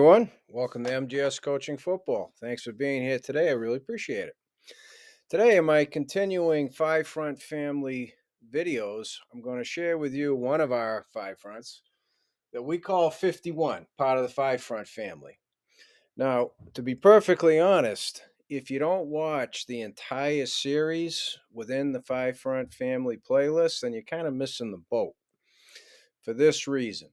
Everyone, welcome to MGS Coaching Football. Thanks for being here today. I really appreciate it. Today, in my continuing five front family videos, I'm going to share with you one of our five fronts that we call 51, part of the five front family. Now, to be perfectly honest, if you don't watch the entire series within the five front family playlist, then you're kind of missing the boat. For this reason,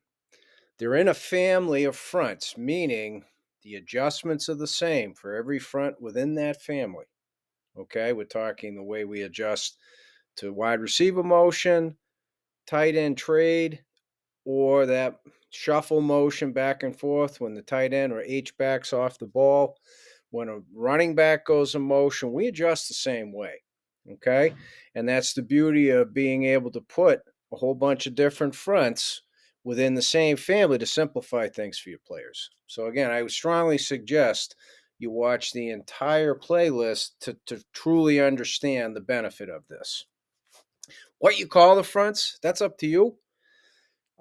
they're in a family of fronts, meaning the adjustments are the same for every front within that family. Okay, we're talking the way we adjust to wide receiver motion, tight end trade, or that shuffle motion back and forth when the tight end or H backs off the ball. When a running back goes in motion, we adjust the same way. Okay, and that's the beauty of being able to put a whole bunch of different fronts within the same family to simplify things for your players. So again, I would strongly suggest you watch the entire playlist to truly understand the benefit of this. What you call the fronts, that's up to you.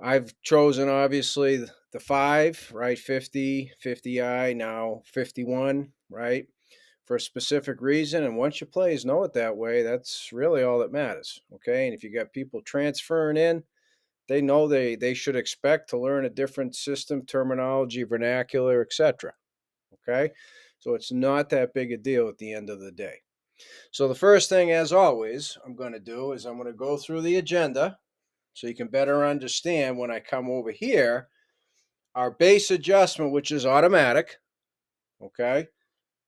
I've chosen obviously the five, right? 50, 50I, now 51, right? For a specific reason. And once your players know it that way, that's really all that matters. Okay. And if you got people transferring in, they know they should expect to learn a different system, terminology, vernacular, etc. Okay. So it's not that big a deal at the end of the day. So the first thing, as always, I'm going to do is I'm going to go through the agenda so you can better understand when I come over here, our base adjustment, which is automatic. Okay.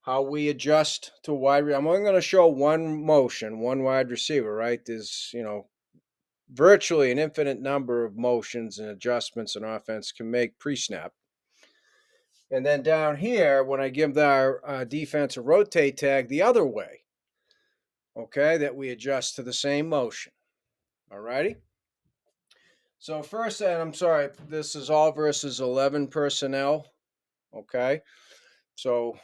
How we adjust to wide. I'm only going to show one motion, one wide receiver, right? There's, virtually an infinite number of motions and adjustments an offense can make pre-snap. And then down here, when I give our defense a rotate tag the other way, okay, that we adjust to the same motion. All righty. So first, and I'm sorry, this is all versus 11 personnel. Okay. So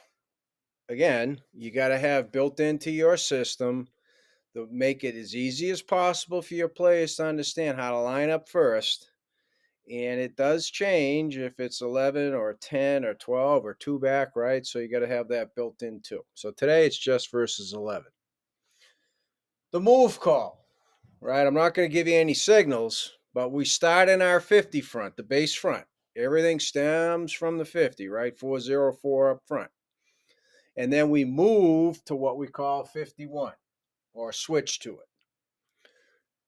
again, you got to have built into your system to make it as easy as possible for your players to understand how to line up first. And it does change if it's 11 or 10 or 12 or two back, right? So you got to have that built in too. So today it's just versus 11. The move call, right? I'm not going to give you any signals, but we start in our 50 front, the base front. Everything stems from the 50, right? 404 up front. And then we move to what we call 51 or switch to it.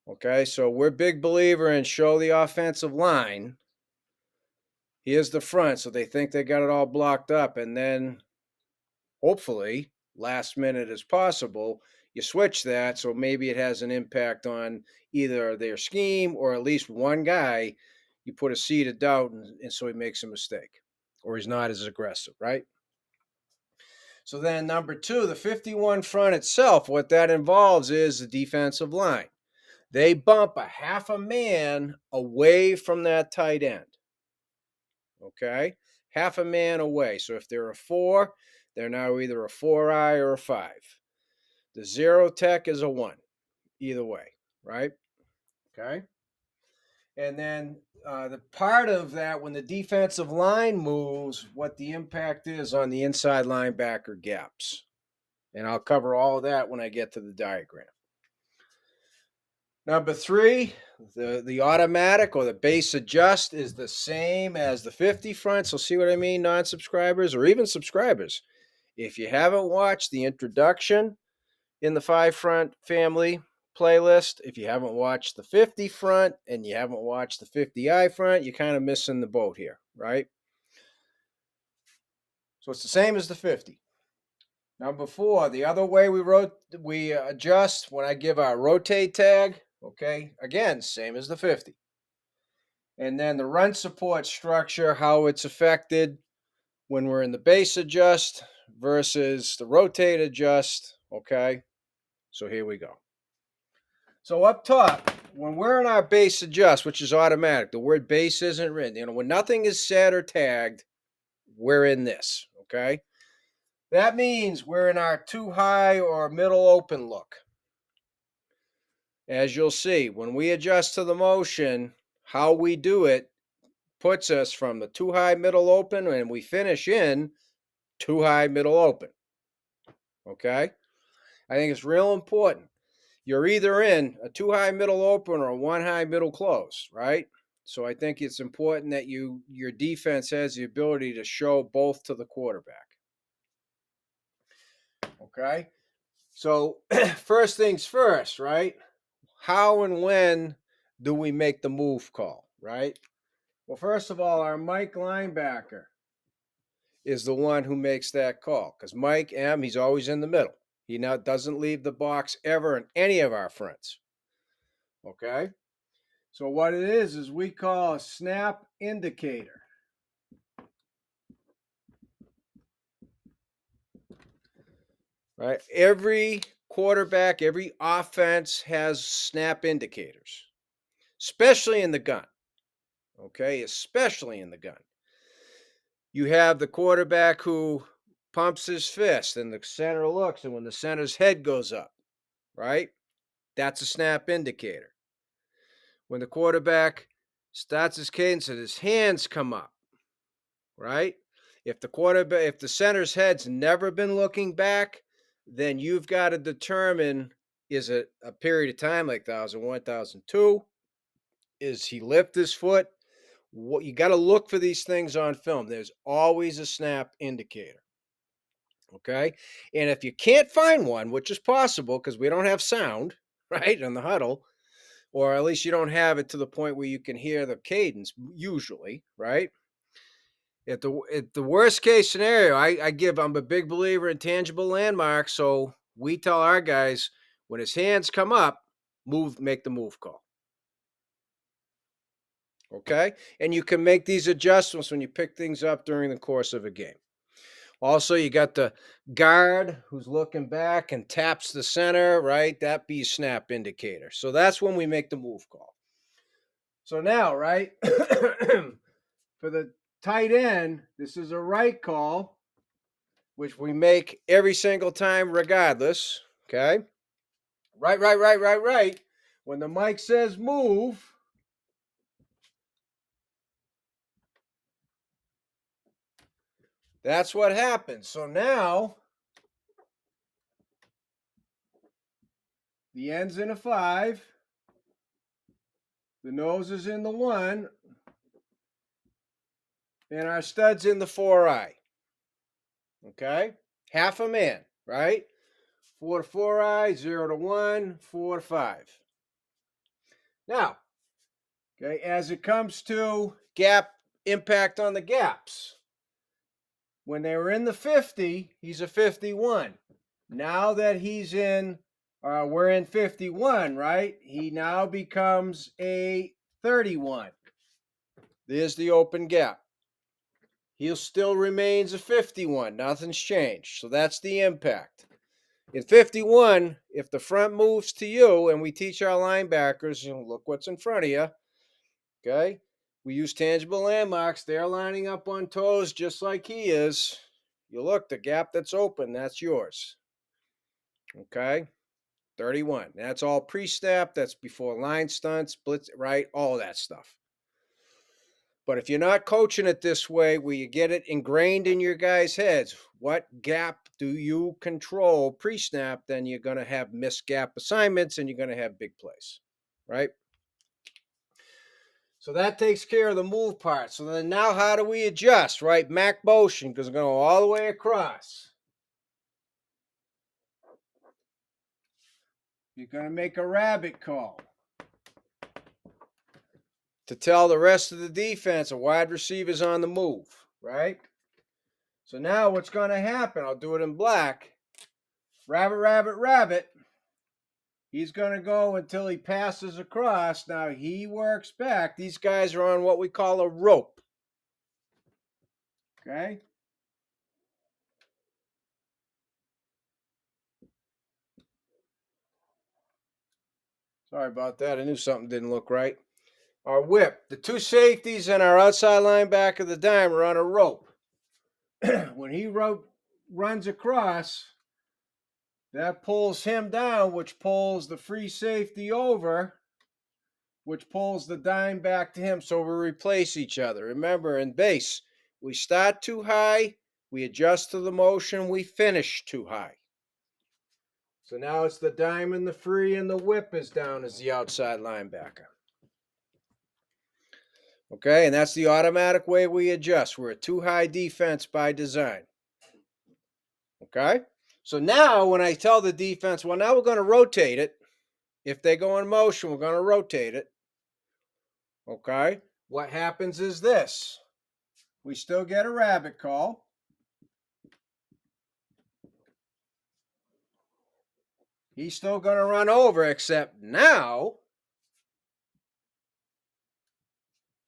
Okay, so we're big believer in show the offensive line. Here's the front, so they think they got it all blocked up, and then hopefully, last minute as possible, you switch that so maybe it has an impact on either their scheme or at least one guy. You put a seed of doubt, and so he makes a mistake or he's not as aggressive, right? So then, number two, the 51 front itself, what that involves is the defensive line. They bump a half a man away from that tight end. Okay? Half a man away. So if they're a four, they're now either a 4I or a 5. The zero tech is a 1, either way, right? Okay? And then the part of that, when the defensive line moves, what the impact is on the inside linebacker gaps. And I'll cover all of that when I get to the diagram. Number three, the automatic or the base adjust is the same as the 50 front. So see what I mean, non-subscribers or even subscribers. If you haven't watched the introduction in the 5 front family playlist, if you haven't watched the 50 front and you haven't watched the 50i front, you're kind of missing the boat here, right? So it's the same as the 50. Number 4, the other way we adjust when I give our rotate tag, okay? Again, same as the 50. And then the run support structure, how it's affected when we're in the base adjust versus the rotate adjust, okay? So here we go. So up top, when we're in our base adjust, which is automatic, the word base isn't written. When nothing is set or tagged, we're in this, okay? That means we're in our too high or middle open look. As you'll see, when we adjust to the motion, how we do it puts us from the two high middle open and we finish in two high middle open. Okay? I think it's real important. You're either in a two high middle open or a one high middle close, right? So I think it's important that your defense has the ability to show both to the quarterback. Okay? So first things first, right? How and when do we make the move call, right? Well, first of all, our Mike linebacker is the one who makes that call because Mike M, he's always in the middle. He now doesn't leave the box ever in any of our fronts. Okay? So what it is we call a snap indicator. Right? Every quarterback, every offense has snap indicators, especially in the gun. Okay? Especially in the gun. You have the quarterback who pumps his fist and the center looks, and when the center's head goes up, right? That's a snap indicator. When the quarterback starts his cadence and his hands come up, right? If the center's head's never been looking back, then you've got to determine, is it a period of time like 1001, 1002? Is he lift his foot? What you got to look for these things on film. There's always a snap indicator. Okay. And if you can't find one, which is possible because we don't have sound, right, in the huddle, or at least you don't have it to the point where you can hear the cadence, usually, right? If the worst case scenario, I'm a big believer in tangible landmarks. So we tell our guys when his hands come up, make the move call. Okay. And you can make these adjustments when you pick things up during the course of a game. Also, you got the guard who's looking back and taps the center, right? That be snap indicator. So that's when we make the move call. So now, right, for the tight end, this is a right call, which we make every single time regardless, okay? Right. When the mic says move, that's what happens. So now the end's in a 5, the nose is in the 1, and our stud's in the 4i. Okay? Half a man, right? 4 to 4i, 0 to 1, 4 to 5. Now, okay, as it comes to gap impact on the gaps, when they were in the 50, he's a 51. Now that we're in 51, right? He now becomes a 31. There's the open gap. He still remains a 51. Nothing's changed. So that's the impact. In 51, if the front moves to you, and we teach our linebackers, look what's in front of you, okay? We use tangible landmarks. They're lining up on toes just like he is. You look, the gap that's open, that's yours. Okay? 31. That's all pre-snap. That's before line stunts, blitz, right? All that stuff. But if you're not coaching it this way, where you get it ingrained in your guys' heads, what gap do you control pre-snap, then you're going to have missed gap assignments and you're going to have big plays, right? So that takes care of the move part. So then now how do we adjust, right? Mac motion, because we're going to go all the way across. You're going to make a rabbit call to tell the rest of the defense a wide receiver's on the move, right? So now what's going to happen, I'll do it in black. Rabbit. He's going to go until he passes across. Now he works back. These guys are on what we call a rope. Okay? Sorry about that. I knew something didn't look right. Our whip. The two safeties and our outside linebacker, the dime, are on a rope. When he runs across, that pulls him down, which pulls the free safety over. which pulls the dime back to him, so we replace each other. Remember, in base, we start too high, we adjust to the motion, we finish too high. So now it's the dime and the free, and the whip is down as the outside linebacker. Okay, and that's the automatic way we adjust. We're a too high defense by design. Okay, so now when I tell the defense, well, now we're going to rotate it. If they go in motion, we're going to rotate it. Okay, what happens is this. We still get a rabbit call. He's still going to run over, except now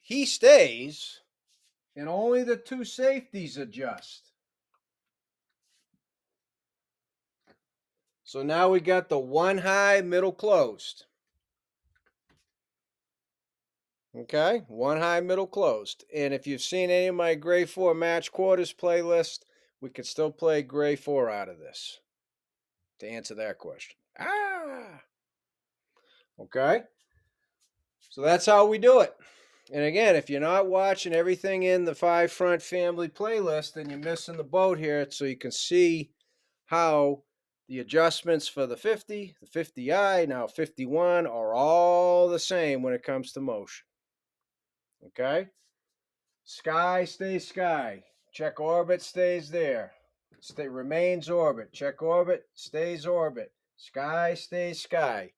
he stays and only the two safeties adjust. So now we got the one high, middle closed. Okay, one high, middle closed. And if you've seen any of my Gray 4 match quarters playlist, we could still play Gray 4 out of this to answer that question. Okay, so that's how we do it. And again, if you're not watching everything in the Five Front Family playlist, then you're missing the boat here. So you can see how the adjustments for the 50, the 50i, now 51 are all the same when it comes to motion. Okay? Sky stays sky. Check orbit stays there. Remains orbit. Check orbit stays orbit. Sky stays sky.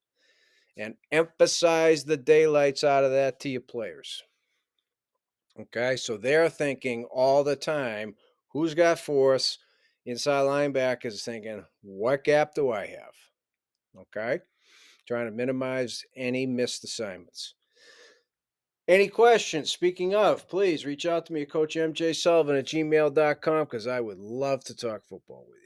And emphasize the daylights out of that to your players. Okay, so they're thinking all the time, who's got force? Inside linebackers thinking, what gap do I have? Okay, trying to minimize any missed assignments. Any questions? Speaking of, please reach out to me at CoachMJSullivan@gmail.com because I would love to talk football with you.